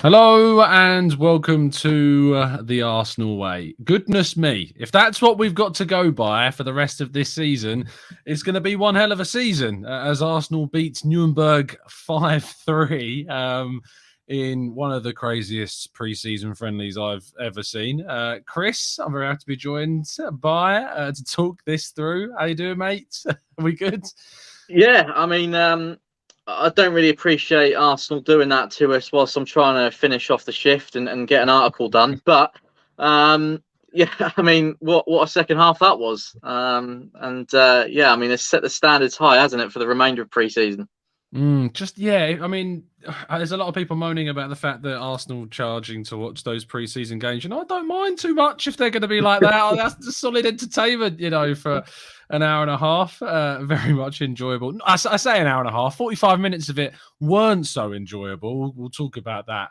Hello and welcome to the Arsenal way. Goodness me, if that's what we've got to go by for the rest of this season, it's going to be one hell of a season as Arsenal beats Nürnberg 5-3 in one of the craziest pre-season friendlies I've ever seen. Chris, I'm very happy to be joined by to talk this through. How you doing, mate? Are we good? Yeah, I don't really appreciate Arsenal doing that to us whilst I'm trying to finish off the shift and get an article done. But yeah, what a second half that was. It's set the standards high, hasn't it, for the remainder of pre-season? There's a lot of people moaning about the fact that Arsenal charging to watch those pre-season games. I don't mind too much if they're going to be like that. That's the solid entertainment, for an hour and a half. Very much enjoyable. I say an hour and a half. 45 minutes of it weren't so enjoyable. We'll talk about that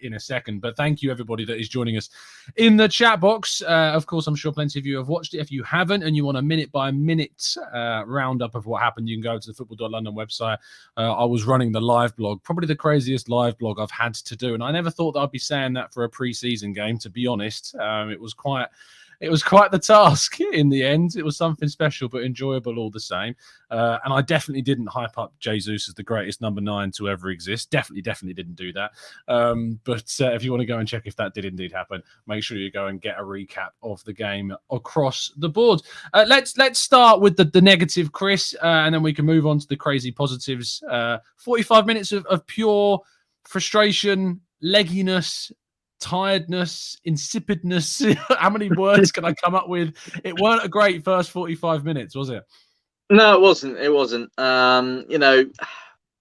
in a second. But thank you, everybody that is joining us in the chat box. Of course, I'm sure plenty of you have watched it. If you haven't and you want a minute-by-minute roundup of what happened, you can go to the football.london website. I was running the live blog, probably the craziest live blog I've had to do. And I never thought that I'd be saying that for a pre-season game, to be honest. It was quite the task in the end. It was something special, but enjoyable all the same. And I definitely didn't hype up Jesus as the greatest number 9 to ever exist. Definitely didn't do that. But if you want to go and check if that did indeed happen, make sure you go and get a recap of the game across the board. Let's start with the negative, Chris, and then we can move on to the crazy positives. 45 minutes of pure frustration, legginess, tiredness, insipidness. How many words can I come up with? It weren't a great first 45 minutes, was it? No, it wasn't.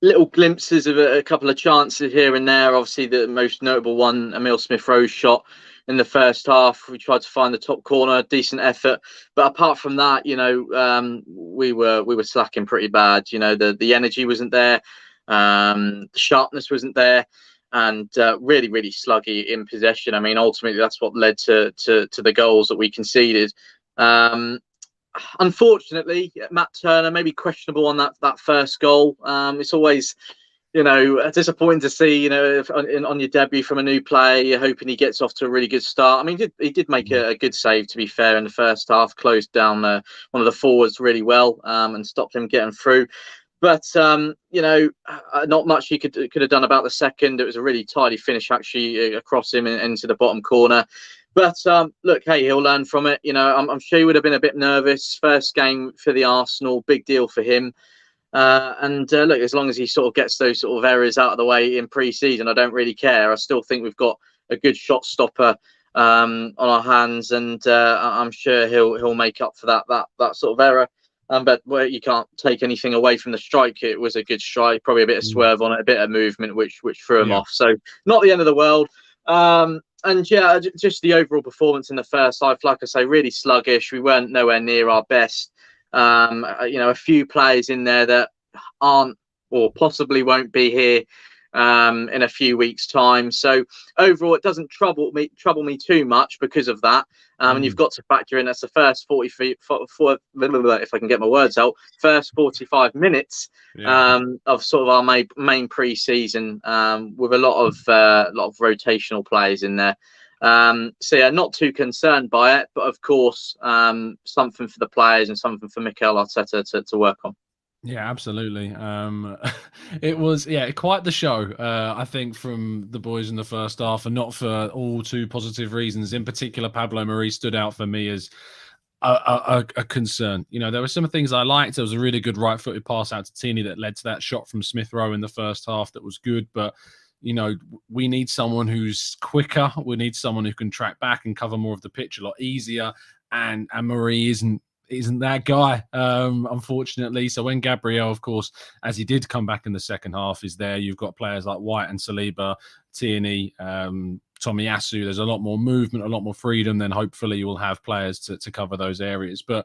Little glimpses of a couple of chances here and there. Obviously, the most notable one, Emile Smith-Rowe's shot in the first half. We tried to find the top corner, decent effort. But apart from that, we were slacking pretty bad. The energy wasn't there. The sharpness wasn't there. And really, really sluggy in possession. Ultimately, that's what led to the goals that we conceded. Unfortunately, Matt Turner maybe questionable on that first goal. It's always, disappointing to see, on your debut from a new player, you're hoping he gets off to a really good start. He did make a good save, to be fair, in the first half, closed down one of the forwards really well and stopped him getting through. But not much he could have done about the second. It was a really tidy finish actually across him into the bottom corner. But look, hey, he'll learn from it. I'm sure he would have been a bit nervous. First game for the Arsenal, big deal for him. Look, as long as he sort of gets those sort of errors out of the way in pre-season, I don't really care. I still think we've got a good shot stopper on our hands, and I'm sure he'll make up for that sort of error. But you can't take anything away from the strike. It was a good strike, probably a bit of swerve on it, a bit of movement, which threw him off. So not the end of the world. Just the overall performance in the first half, like I say, really sluggish. We weren't nowhere near our best. A few players in there that aren't or possibly won't be here in a few weeks' time. So overall, it doesn't trouble me too much because of that. And you've got to factor in that's the first 45 if I can get my words out, first 45 minutes of sort of our main pre-season with a lot of rotational players in there. Not too concerned by it, but of course, something for the players and something for Mikel Arteta to work on. Yeah, absolutely. It was, quite the show, I think, from the boys in the first half, and not for all too positive reasons. In particular, Pablo Mari stood out for me as a concern. There were some things I liked. There was a really good right-footed pass out to Tierney that led to that shot from Smith-Rowe in the first half that was good, but we need someone who's quicker. We need someone who can track back and cover more of the pitch a lot easier, and Mari isn't that guy, unfortunately. So when Gabriel, of course, as he did come back in the second half, is there, you've got players like White and Saliba, Tierney, Tomiyasu. There's a lot more movement, a lot more freedom. Then hopefully you will have players to cover those areas. But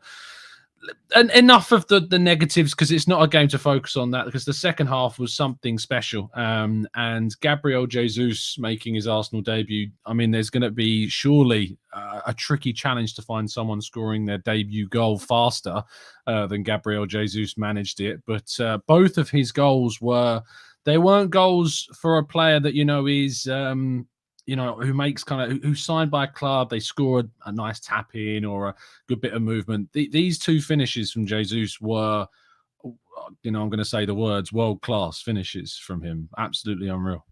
enough of the negatives, because it's not a game to focus on that, because the second half was something special. And Gabriel Jesus making his Arsenal debut, there's going to be surely a tricky challenge to find someone scoring their debut goal faster than Gabriel Jesus managed it. But both of his goals were they weren't goals for a player that, is, who makes who's signed by a club. They score a nice tap in or a good bit of movement. These two finishes from Jesus were, I'm going to say the words, world-class finishes from him. Absolutely unreal.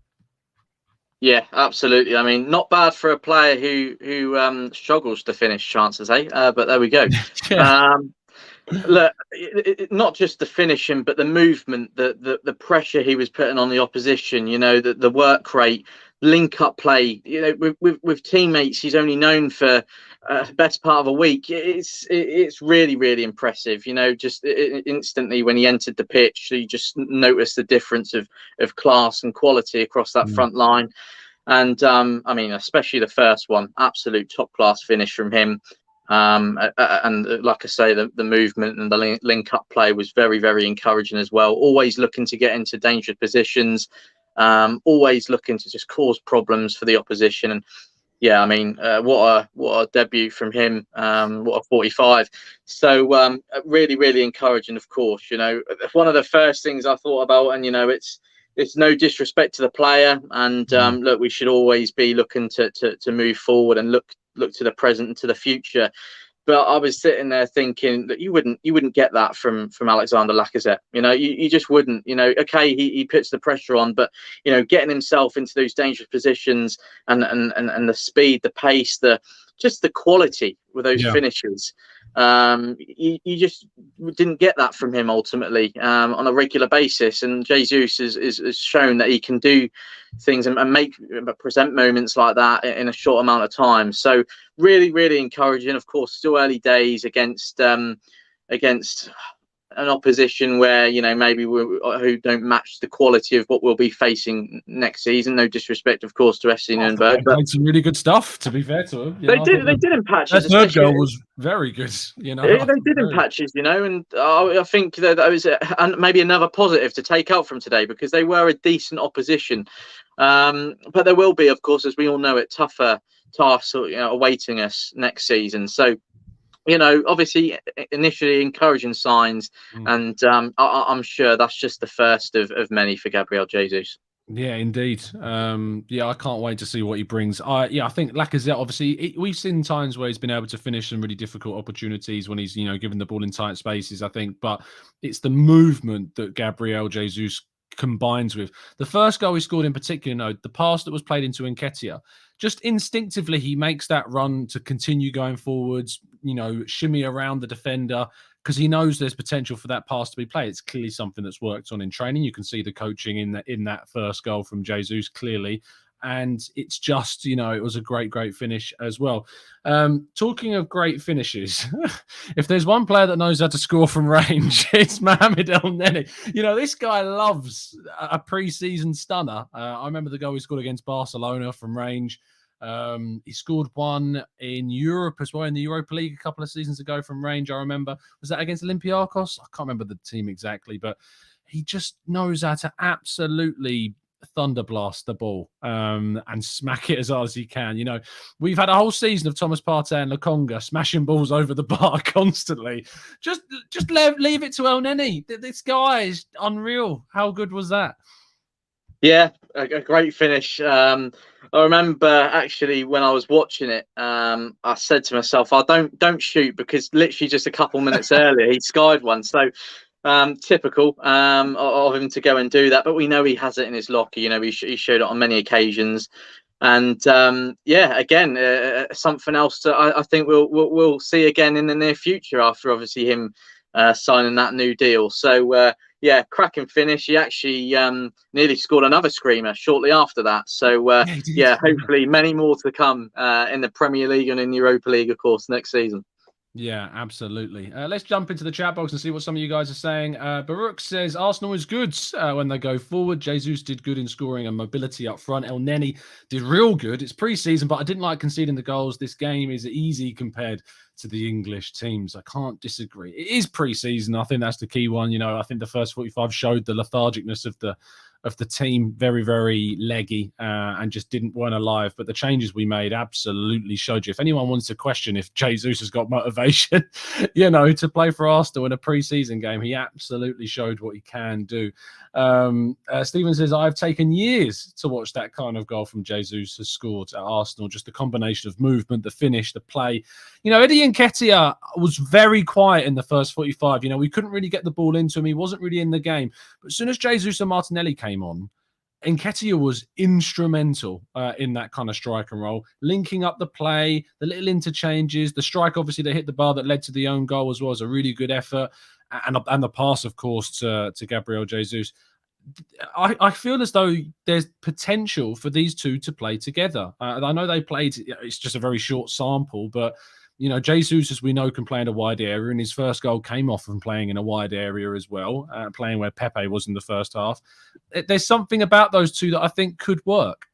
Yeah, absolutely. I mean, not bad for a player who struggles to finish, chances, but there we go. Yeah. Look, not just the finishing, but the movement, the pressure he was putting on the opposition. The work rate, link up play. With teammates, he's only known for best part of a week. It's really, really impressive. Just instantly when he entered the pitch, you just noticed the difference of class and quality across that front line. And I mean, especially the first one, absolute top class finish from him. And like I say, the movement and the link up play was very, very encouraging as well. Always looking to get into dangerous positions, always looking to just cause problems for the opposition. And yeah, I mean, what a debut from him. What a 45. So really, really encouraging, of course. One of the first things I thought about, and it's no disrespect to the player, and look, we should always be looking to move forward and look to the present and to the future. But I was sitting there thinking that you wouldn't get that from Alexander Lacazette. You just wouldn't. Okay, he puts the pressure on, but getting himself into those dangerous positions and the speed, the pace, just the quality with those finishes. You just didn't get that from him ultimately on a regular basis. And Jesus has shown that he can do things and present moments like that in a short amount of time. So really, really encouraging. Of course, still early days against an opposition where maybe who don't match the quality of what we'll be facing next season. No disrespect, of course, to FC Nürnberg. They played some really good stuff. To be fair to them, they did in patches. That third goal was very good. They did in patches, and I think that was maybe another positive to take out from today, because they were a decent opposition. But there will be, of course, as we all know, tougher tasks awaiting us next season. So obviously initially encouraging signs, and I'm sure that's just the first of many for Gabriel Jesus. Yeah, indeed. I can't wait to see what he brings. I think Lacazette, obviously, we've seen times where he's been able to finish some really difficult opportunities when he's, given the ball in tight spaces, I think. But it's the movement that Gabriel Jesus combines with. The first goal he scored in particular, the pass that was played into Nketiah, just instinctively he makes that run to continue going forwards, shimmy around the defender, because he knows there's potential for that pass to be played. It's clearly something that's worked on in training. You can see the coaching in that first goal from Jesus clearly. And it's just, it was a great, great finish as well. Talking of great finishes, if there's one player that knows how to score from range, it's Mohamed El-Neni. This guy loves a pre-season stunner. I remember the goal he scored against Barcelona from range. He scored one in Europe as well, in the Europa League a couple of seasons ago from range, I remember. Was that against Olympiacos? I can't remember the team exactly, but he just knows how to absolutely thunderblast the ball and smack it as hard as he can. We've had a whole season of Thomas Partey and Lokonga smashing balls over the bar constantly. Just leave it to El-Neni. This guy is unreal. How good was that? Yeah, a great finish. I remember actually when I was watching it, I said to myself, don't shoot, because literally just a couple minutes earlier he skied one. So typical of him to go and do that. But we know he has it in his locker. He showed it on many occasions. And again, something else that I think we'll see again in the near future after obviously him signing that new deal. So cracking finish. He actually nearly scored another screamer shortly after that. So hopefully many more to come in the Premier League and in the Europa League, of course, next season. Yeah, absolutely. Let's jump into the chat box and see what some of you guys are saying. Baruch says Arsenal is good when they go forward. Jesus did good in scoring and mobility up front. El-Neni did real good. It's pre-season, but I didn't like conceding the goals. This game is easy compared to the English teams. I can't disagree. It is pre-season. I think that's the key one. I think the first 45 showed the lethargicness of of the team, very, very leggy, and just weren't alive. But the changes we made absolutely showed you. If anyone wants to question if Jesus has got motivation, to play for Arsenal in a pre-season game, he absolutely showed what he can do. Stephen says, I've taken years to watch that kind of goal from Jesus has scored at Arsenal. Just the combination of movement, the finish, the play. Eddie Nketiah was very quiet in the first 45. We couldn't really get the ball into him. He wasn't really in the game. But as soon as Jesus and Martinelli came on, Nketiah was instrumental in that kind of striker role, linking up the play, the little interchanges, the strike, obviously, that hit the bar that led to the own goal as well, was a really good effort. And the pass, of course, to Gabriel Jesus. I feel as though there's potential for these two to play together. I know they played, it's just a very short sample, but Jesus, as we know, can play in a wide area, and his first goal came off from playing in a wide area as well, playing where Pepe was in the first half. There's something about those two that I think could work.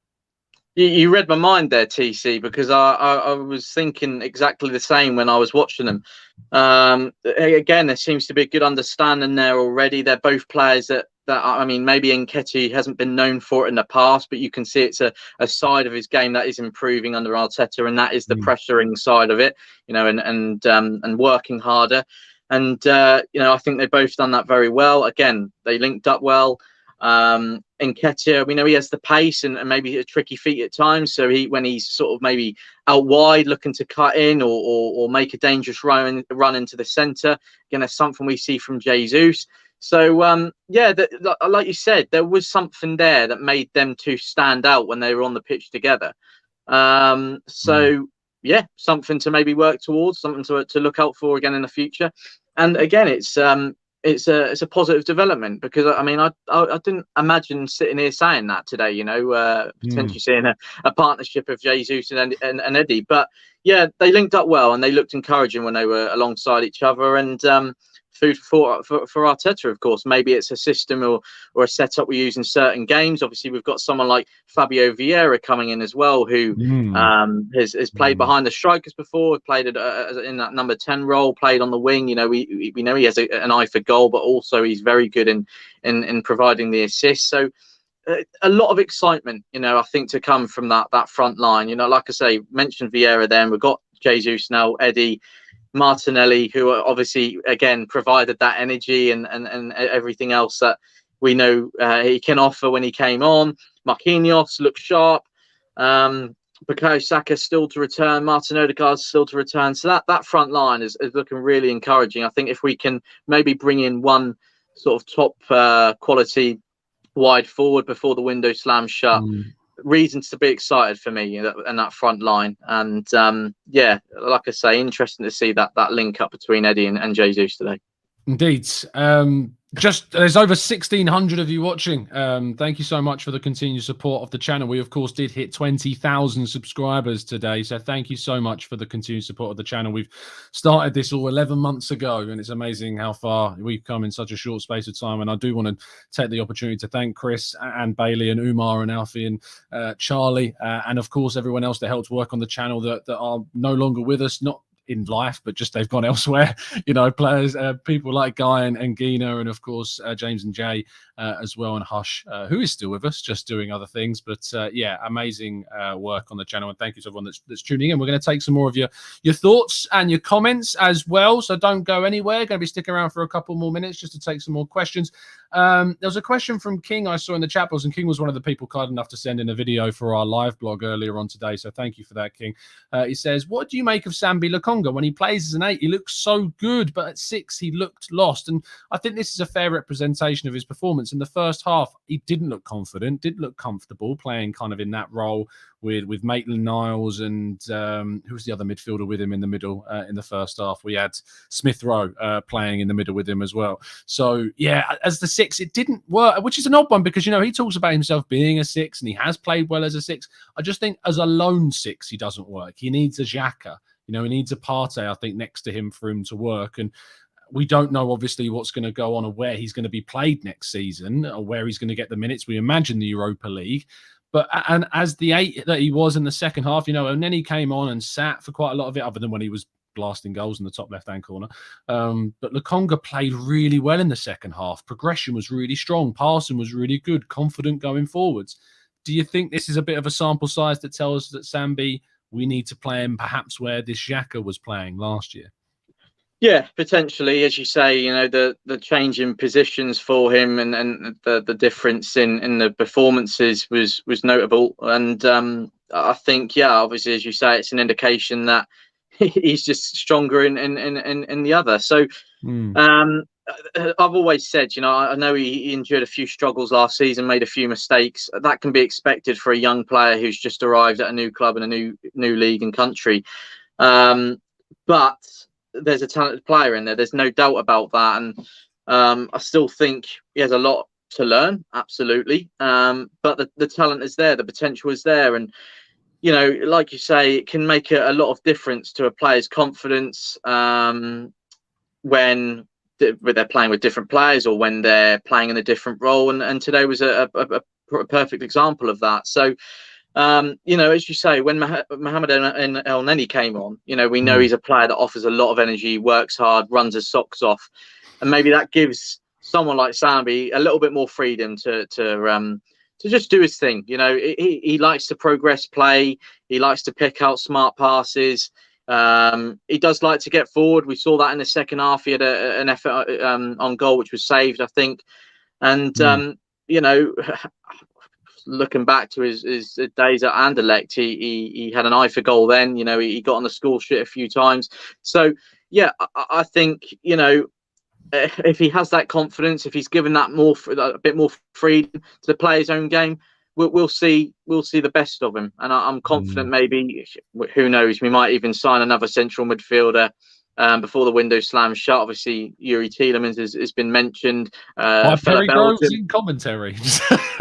You read my mind there, TC, because I was thinking exactly the same when I was watching them. Again, there seems to be a good understanding there already. They're both players that I mean, maybe Nketiah hasn't been known for it in the past, but you can see it's a side of his game that is improving under Arteta, and that is the pressuring side of it, and working harder. And I think they've both done that very well. Again, they linked up well. Nketiah, we know he has the pace and maybe a tricky feet at times. So when he's sort of maybe out wide looking to cut in or make a dangerous run into the centre, again, that's something we see from Jesus. So like you said, there was something there that made them two stand out when they were on the pitch together. Something to maybe work towards, something to look out for again in the future. And again, it's a positive development, because I mean I didn't imagine sitting here saying that today, potentially seeing a partnership of Jesus and Eddie. But yeah, they linked up well and they looked encouraging when they were alongside each other. And food for Arteta, of course. Maybe it's a system or a setup we use in certain games. Obviously, we've got someone like Fabio Vieira coming in as well, who has played behind the strikers before, played in that number 10 role, played on the wing. We know he has an eye for goal, but also he's very good in providing the assists. So a lot of excitement, I think, to come from that front line. Like I say, mentioned Vieira then. We've got Jesus now, Eddie, Martinelli, who obviously again provided that energy and everything else that we know he can offer when he came on. Marquinhos looks sharp. Bukayo Saka still to return. Martin Odegaard still to return. So that front line is looking really encouraging. I think if we can maybe bring in one sort of top quality wide forward before the window slams shut, reasons to be excited for me in that front line. And like I say, interesting to see that link up between Eddie and Jesus today. Indeed. There's over 1,600 of you watching. Thank you so much for the continued support of the channel. We, of course, did hit 20,000 subscribers today. So thank you so much for the continued support of the channel. We've started this all 11 months ago, and it's amazing how far we've come in such a short space of time. And I do want to take the opportunity to thank Chris and Bailey and Umar and Alfie and Charlie, and, of course, everyone else that helped work on the channel that are no longer with us, not in life, but just they've gone elsewhere. Players, people like Guy and Gina, and of course James and Jay as well, and Hush, who is still with us, just doing other things. But amazing work on the channel, and thank you to everyone that's tuning in. We're going to take some more of your thoughts and your comments as well, so don't go anywhere. Going to be sticking around for a couple more minutes just to take some more questions. There was a question from King I saw in the chat box, and King was one of the people kind enough to send in a video for our live blog earlier on today, so thank you for that, King. He says, what do you make of Sambi Lokonga? When he plays as an 8, he looks so good, but at 6, he looked lost. And I think this is a fair representation of his performance. In the first half, he didn't look confident, didn't look comfortable playing kind of in that role with Maitland-Niles and who was the other midfielder with him in the middle in the first half? We had Smith Rowe playing in the middle with him as well. So, yeah, as the 6, it didn't work, which is an odd one because, he talks about himself being a 6 and he has played well as a 6. I just think as a lone 6, he doesn't work. He needs a Xhaka. He needs a Partey, I think, next to him for him to work. And we don't know, obviously, what's going to go on or where he's going to be played next season or where he's going to get the minutes. We imagine the Europa League. And as the 8 that he was in the second half, and then he came on and sat for quite a lot of it, other than when he was blasting goals in the top left-hand corner. But Lokonga played really well in the second half. Progression was really strong. Passing was really good. Confident going forwards. Do you think this is a bit of a sample size that tells us that Sambi, we need to play him perhaps where this Xhaka was playing last year? Yeah, potentially, as you say, the change in positions for him and the difference in the performances was notable. And I think, obviously, as you say, it's an indication that he's just stronger in the other. So I've always said, I know he endured a few struggles last season, made a few mistakes. That can be expected for a young player who's just arrived at a new club in a new league and country. But there's a talented player in there. There's no doubt about that. And I still think he has a lot to learn, absolutely. But the talent is there. The potential is there. And, like you say, it can make a lot of difference to a player's confidence when they're playing with different players or when they're playing in a different role. And today was a perfect example of that. So, as you say, when Mohamed El Neni came on, we know he's a player that offers a lot of energy, works hard, runs his socks off. And maybe that gives someone like Sambi a little bit more freedom to just do his thing. He likes to progress play. He likes to pick out smart passes. He does like to get forward. We saw that in the second half. He had an effort on goal, which was saved, I think. And, looking back to his days at Anderlecht, he had an eye for goal then. He got on the score sheet a few times. So, I think, if he has that confidence, if he's given that a bit more freedom to play his own game, we'll see the best of him. And I'm confident maybe, who knows, we might even sign another central midfielder before the window slams shut. Obviously, Yuri Tielemans has been mentioned. Perry Groves in commentary.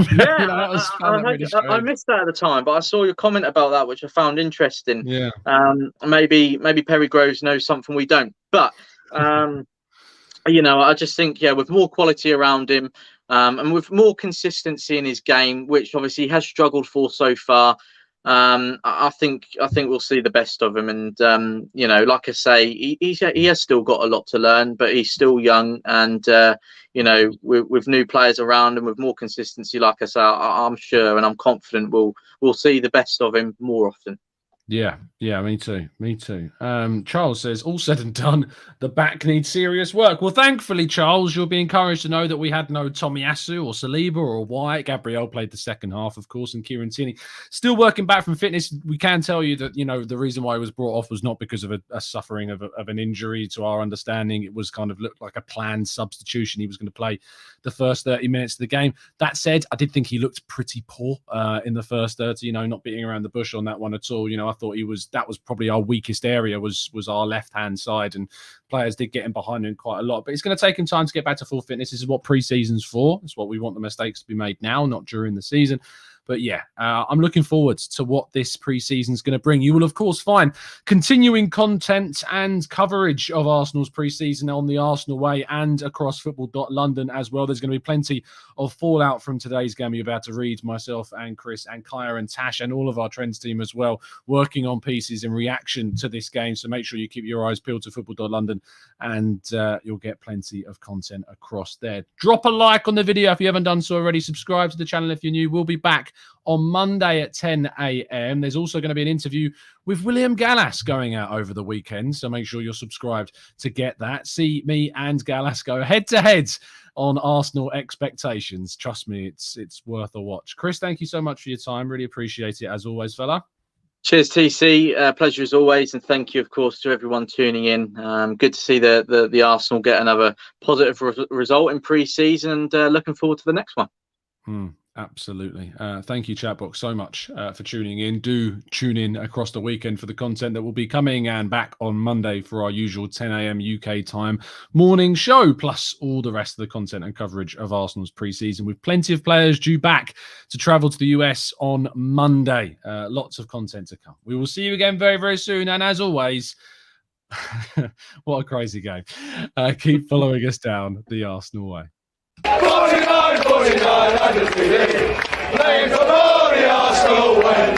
I missed that at the time, but I saw your comment about that, which I found interesting. Yeah. Maybe Perry Groves knows something we don't. But I just think, with more quality around him, and with more consistency in his game, which obviously he has struggled for so far, I think we'll see the best of him. And like I say, he has still got a lot to learn, but he's still young. And with new players around and with more consistency, like I say, I'm sure and I'm confident we'll see the best of him more often. Yeah, me too. Charles says, all said and done, the back needs serious work. Well, thankfully, Charles, you'll be encouraged to know that we had no Tomiyasu or Saliba or White. Gabriel played the second half, of course, and Kieran Tierney still working back from fitness. We can tell you that, the reason why he was brought off was not because of a suffering of an injury. To our understanding, it was kind of looked like a planned substitution. He was going to play the first 30 minutes of the game. That said, I did think he looked pretty poor in the first 30, not beating around the bush on that one at all. I thought that was probably our weakest area was our left-hand side, and players did get in behind him quite a lot. But it's going to take him time to get back to full fitness. This is what pre-season's for. It's what we want the mistakes to be made now, not during the season. But I'm looking forward to what this pre-season is going to bring. You will, of course, find continuing content and coverage of Arsenal's pre-season on the Arsenal Way and across football.london as well. There's going to be plenty of fallout from today's game. You're about to read myself and Chris and Kaya and Tash and all of our trends team as well, working on pieces in reaction to this game. So make sure you keep your eyes peeled to football.london and you'll get plenty of content across there. Drop a like on the video if you haven't done so already. Subscribe to the channel if you're new. We'll be back on Monday at 10 a.m. There's also going to be an interview with William Gallas going out over the weekend, so make sure you're subscribed to get that. See me and Gallas go head-to-head on Arsenal expectations. Trust me, it's worth a watch. Chris, thank you so much for your time. Really appreciate it, as always, fella. Cheers, TC. Pleasure as always, and thank you, of course, to everyone tuning in. Good to see the Arsenal get another positive result in pre-season, and looking forward to the next one. Absolutely. Thank you, Chatbox, so much for tuning in. Do tune in across the weekend for the content that will be coming, and back on Monday for our usual 10 a.m. UK time morning show, plus all the rest of the content and coverage of Arsenal's pre-season, with plenty of players due back to travel to the US on Monday. Lots of content to come. We will see you again very, very soon. And as always, what a crazy game. Keep following us down the Arsenal way. 49, 49, undefeated, playing for the Arsenal way.